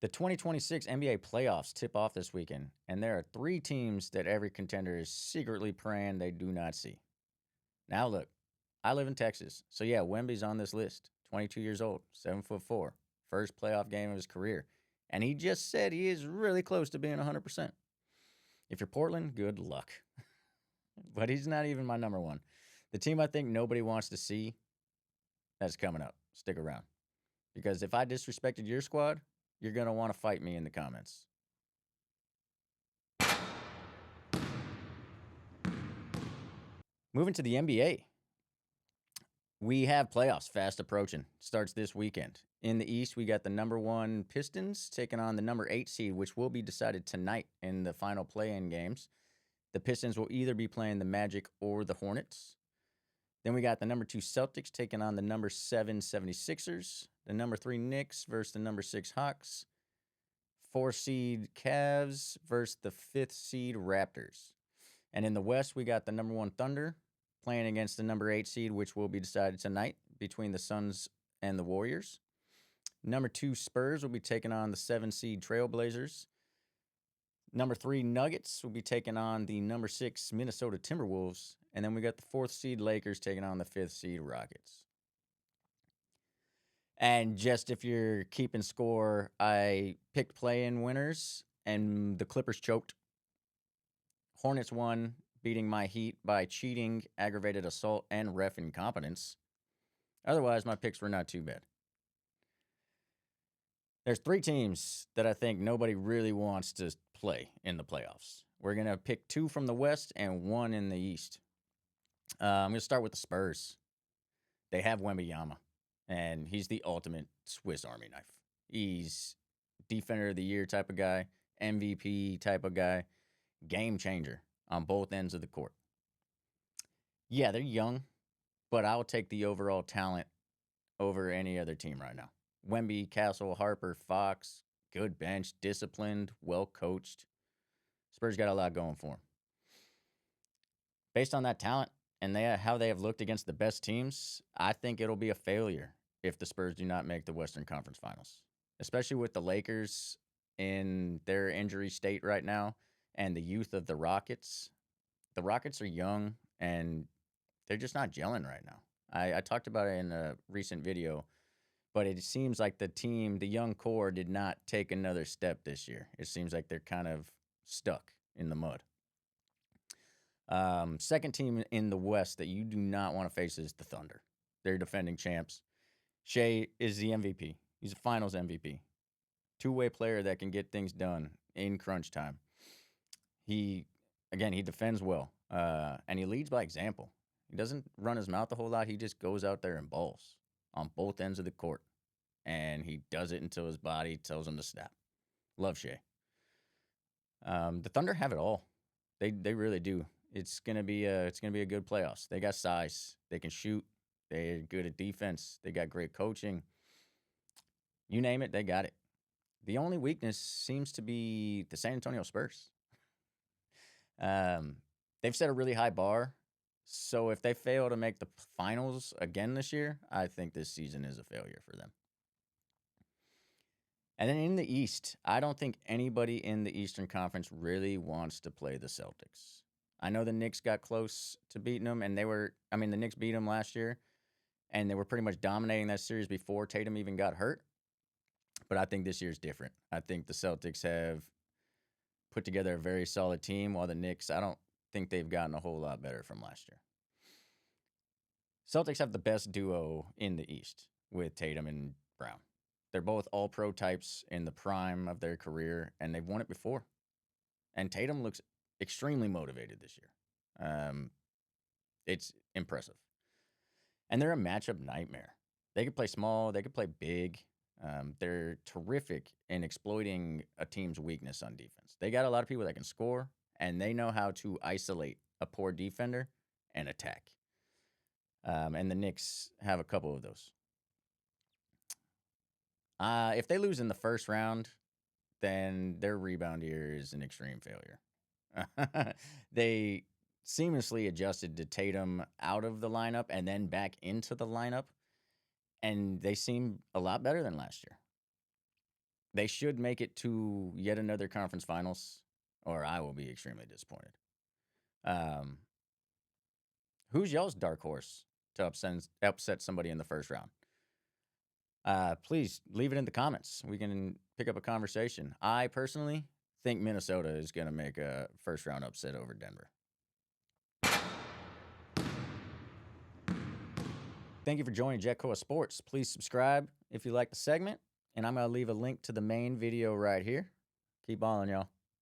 The 2026 NBA playoffs tip off this weekend, and there are three teams that every contender is secretly praying they do not see. Now, look, I live in Texas, so yeah, Wemby's on this list. 22 years old, 7'4", first playoff game of his career, and he just said he is really close to being 100%. If you're Portland, good luck. But he's not even my number one. The team I think nobody wants to see, that's coming up. Stick around. Because if I disrespected your squad, you're going to want to fight me in the comments. Moving to the NBA. We have playoffs fast approaching. Starts this weekend. In the East, we got the number 1 Pistons taking on the number 8 seed, which will be decided tonight in the final play-in games. The Pistons will either be playing the Magic or the Hornets. Then we got the number 2 Celtics taking on the number 7 76ers. The number 3 Knicks versus the number 6 Hawks. 4 seed Cavs versus the 5th seed Raptors. And in the West, we got the number 1 Thunder playing against the number 8 seed, which will be decided tonight between the Suns and the Warriors. Number 2 Spurs will be taking on the 7 seed Trailblazers. Number 3 Nuggets will be taking on the number 6 Minnesota Timberwolves. And then we got the 4th seed Lakers taking on the 5th seed Rockets. And just if you're keeping score, I picked play-in winners, and the Clippers choked. Hornets won, beating my Heat by cheating, aggravated assault, and ref incompetence. Otherwise, my picks were not too bad. There's 3 teams that I think nobody really wants to play in the playoffs. We're going to pick 2 from the West and 1 in the East. I'm going to start with the Spurs. They have Wembanyama, and he's the ultimate Swiss Army knife. He's Defender of the Year type of guy, MVP type of guy, game changer on both ends of the court. Yeah, they're young, but I'll take the overall talent over any other team right now. Wemby, Castle, Harper, Fox, good bench, disciplined, well coached. Spurs got a lot going for them. Based on that talent and how they have looked against the best teams, I think it'll be a failure if the Spurs do not make the Western Conference Finals, especially with the Lakers in their injury state right now and the youth of the Rockets. The Rockets are young, and they're just not gelling right now. I talked about it in a recent video, but it seems like the young core did not take another step this year. It seems like they're kind of stuck in the mud. Second team in the West that you do not want to face is the Thunder. They're defending champs. Shea is the MVP. He's a finals MVP. Two-way player that can get things done in crunch time. He defends well, and he leads by example. He doesn't run his mouth a whole lot. He just goes out there and balls on both ends of the court, and he does it until his body tells him to stop. Love Shea. The Thunder have it all. They really do. It's gonna be a good playoffs. They got size. They can shoot. They're good at defense. They got great coaching. You name it, they got it. The only weakness seems to be the San Antonio Spurs. They've set a really high bar, so if they fail to make the finals again this year, I think this season is a failure for them. And then in the East, I don't think anybody in the Eastern Conference really wants to play the Celtics. I know the Knicks got close to beating them, and the Knicks beat them last year, and they were pretty much dominating that series before Tatum even got hurt. But I think this year's different. I think the Celtics have put together a very solid team, while the Knicks, I don't think they've gotten a whole lot better from last year. Celtics have the best duo in the East with Tatum and Brown. They're both all-pro types in the prime of their career, and they've won it before. And Tatum looks extremely motivated this year. It's impressive. And they're a matchup nightmare. They could play small. They could play big. They're terrific in exploiting a team's weakness on defense. They got a lot of people that can score, and they know how to isolate a poor defender and attack. And the Knicks have a couple of those. If they lose in the first round, then their rebound year is an extreme failure. They seamlessly adjusted to Tatum out of the lineup and then back into the lineup, and they seem a lot better than last year. They should make it to yet another conference finals, or I will be extremely disappointed. Who's y'all's dark horse to upset somebody in the first round? Please leave it in the comments. We can pick up a conversation. I personally think Minnesota is going to make a first round upset over Denver. Thank you for joining JetKoa Sports. Please subscribe if you like the segment, and I'm going to leave a link to the main video right here. Keep balling, y'all.